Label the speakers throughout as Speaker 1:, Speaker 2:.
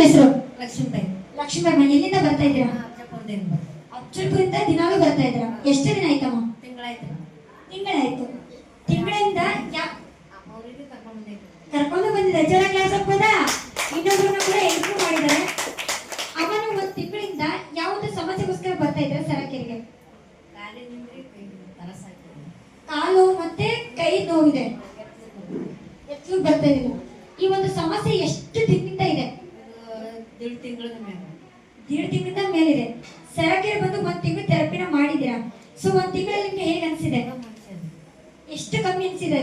Speaker 1: ನಿಮ್ಮ ಹೆಸರು?
Speaker 2: ಲಕ್ಷ್ಮೀಬಾಯಿ.
Speaker 1: ಲಕ್ಷ್ಮೀಬಾಯಿ. ಎಲ್ಲಿಂದ ಬರ್ತಾ ಇದ್ದೀರಾ? ಅಚ್ಚಲ್ಪುರಿಂದ ದಿನಾಲೂ ಬರ್ತಾ ಇದ್ದೀರಾ? ಎಷ್ಟು ದಿನ ಆಯ್ತಮ್ಮ?
Speaker 2: ತಿಂಗಳಾಯ್ತು.
Speaker 1: ತಿಂಗಳಿಂದ
Speaker 2: ಅವರಿಗೆ
Speaker 1: ಕರ್ಕೊಂಡು ಬಂದಿದೆ. ಜೋರ ಕ್ಲಾಸ್ ಹಾಕ್ಬೋದಾ? ಇನ್ನೊಬ್ರನ್ನ ಕೂಡ ಹೆಲ್ಪ್ ಮಾಡಿದ್ದಾರೆ. ಅವನು ಒಂದು ತಿಂಗಳಿಂದ ಯಾವ್ದು ಸಮಸ್ಯೆಗೋಸ್ಕರ ಬರ್ತಾ ಇದ್ದಾರೆ ಸರಕೆರೆಗೆ? ಕಾಲು ಮತ್ತೆ ಕೈ ನೋವಿದೆ, ಎತ್ತು ಬರ್ತಾ ಇದ್ರು. ಈ ಒಂದು ಸಮಸ್ಯೆ ಎಷ್ಟು ದಿನದಿಂದ ಇದೆ?
Speaker 2: 1.5 ತಿಂಗಳಿಂದ ಮೇಲೆ.
Speaker 1: 1.5 ತಿಂಗಳಿಂದ ಮೇಲಿದೆ. ಸರಕೆರೆ ಬಂದು 1 ತಿಂಗಳು ಥೆರಪಿನ ಮಾಡಿದ್ದೀರಾ. ಸೊ 1 ತಿಂಗಳಲ್ಲಿ ನಿಮ್ಗೆ ಹೇಗೆ ಅನ್ಸಿದೆ? ಎಷ್ಟು ಕಮ್ಮಿ ಅನ್ಸಿದೆ?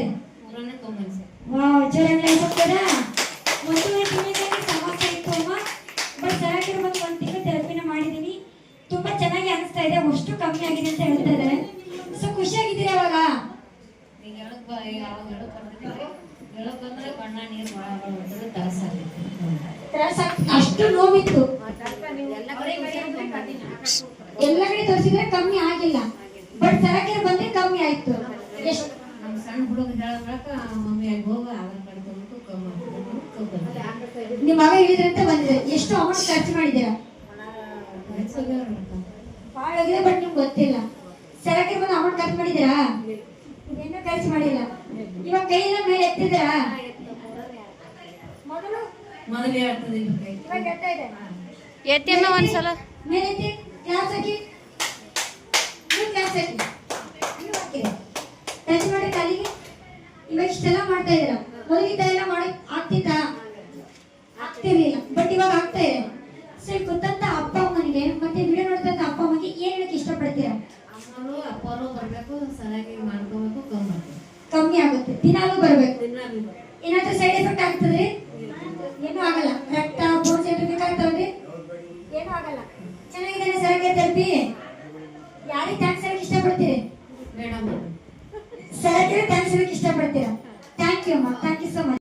Speaker 1: ವಾವ್, ಜೋರಾಗಿ ಹೋಗ್ತದಾ? 1.5 ತಿಂಗಳಿಂದ ಸಮಸ್ಯೆ ಇತ್ತು ಅಮ್ಮ. ಬಟ್ ಸರಕೆರೆ ಬಂದು 1 ತಿಂಗಳು ಥೆರಪಿನ ಮಾಡಿದೀನಿ. ತುಂಬಾ ಚೆನ್ನಾಗಿ ಅನಿಸ್ತಾ ಇದೆ. ಅಷ್ಟು ಕಮ್ಮಿ ಆಗಿದೆ ಅಂತ ಹೇಳ್ತಾ ಇದ್ದಾರೆ. ಸೊ ಖುಷಿಯಾಗಿದ್ದೀರಾ ಅವಾಗ? ಅಷ್ಟು ನೋವಿತ್ತು. ಎಲ್ಲ ಕಡೆ ತೋರಿಸಿದ್ರೆ ಕಮ್ಮಿ ಆಗಿಲ್ಲ. ಬಟ್ ಸರಕೆರೆ ಬಂದ್ರೆ ಕಮ್ಮಿ ಆಯ್ತು. ಎಷ್ಟು
Speaker 2: ನಮ್ಮ ಸಣ್ಣ ಹುಡುಗ ಹೇಳಬೇಕು, ಮಮ್ಮಿ ಅಲ್ಲಿ ಹೋಗ ಆಧಾರ್ ಕಾರ್ಡ್ ತಗೊಂಡು
Speaker 1: ನಿಮ್ಮ ಮಗ ಹೇಳಿದ್ರಂತ ಬಂದಿದೆ. ಎಷ್ಟು ಅಮೌಂಟ್ ಖರ್ಚು ಮಾಡಿದ್ದೀರಾ? ಭಾಳ ಆಗಿದೆ, ಬಟ್ ನಿಮ್ಗೆ ಗೊತ್ತಿಲ್ಲ. ಸರಕೆರೆ ಬಂದು ಅಮೌಂಟ್ ಖರ್ಚು ಮಾಡಿದ್ದೀರಾ? ಏನೂ ಖರ್ಚು ಮಾಡಿಲ್ಲ. ಇವಾಗ ಕೈಯೆಲ್ಲ ಮೇಲೆ ಎತ್ತಿದ್ದೀರಾ? ಮೊದಲು
Speaker 2: ಹೇಳ್ತದೆ,
Speaker 1: ಇವಾಗ ಎತ್ತಾ ಇದೆ.
Speaker 3: ಎತ್ತಿನ ಒಂದ್ಸಲ
Speaker 1: ಮೇಲೆ ಎತ್ತಿ. ಕ್ಲಾಸ್ ಹಾಕಿ, ಕ್ಲಾಸ್ ಹಾಕಿ. ಟಚ್ ಮಾಡಿ ಕಾಲಿಗೆ. ಇವಾಗ ಇಷ್ಟೆಲ್ಲ ಮಾಡ್ತಾ ಇದ್ದೀರಾ. ಮೊದಲಿದ್ದ ಎಲ್ಲ ಮಾಡಿ ಆಗ್ತಿರ್ಲಿಲ್ಲ, ಬಟ್ ಇವಾಗ ಆಗ್ತಾ ಇದೆ. ಸರಿ, ಗೊತ್ತಂತ ಅಪ್ಪ ಅಮ್ಮನಿಗೆ ಮತ್ತೆ ವಿಡಿಯೋ ನೋಡ್ತಂತ ಅಪ್ಪ ಅಮ್ಮಗೆ ಏನ್ ಹೇಳಕ್ ಇಷ್ಟಪಡ್ತೀರಾ?
Speaker 2: ಅಮ್ಮರು ಅಪ್ಪರು ಬರ್ಬೇಕು, ಸರಿಯಾಗಿ ಮಾಡ್ಕೋಬೇಕು,
Speaker 1: ಕಮ್ಮಿ ಆಗುತ್ತೆ. ದಿನಾಲೂ ಬರ್ಬೇಕು. ಏನಾದ್ರೂ ಸೈಡ್ ಎಫೆಕ್ಟ್ ಆಗ್ತದೆ? ಏನೂ ಆಗಲ್ಲ. ರಕ್ತ ಬೋನ್ಸ್ ಬೇಕಾಗ್ತವ್ರಿ? ಏನೂ ಆಗಲ್ಲ. ಚೆನ್ನಾಗಿದ್ದಾನೆ ಸರಗೆ ಥೆರಪಿ. ಯಾರಿಗೆ ಥ್ಯಾಂಕ್ಸ್ ಹೇಳಕ್ ಇಷ್ಟಪಡ್ತೀರಿ?
Speaker 2: ಮೇಡಮ್
Speaker 1: ಸರಗೆ ಥ್ಯಾಂಕ್ಸ್ ಹೇಳಕ್ ಇಷ್ಟಪಡ್ತೀರಾ? ಥ್ಯಾಂಕ್ ಯು ಅಮ್ಮ, ಥ್ಯಾಂಕ್ ಯು ಸೊ ಮಚ್.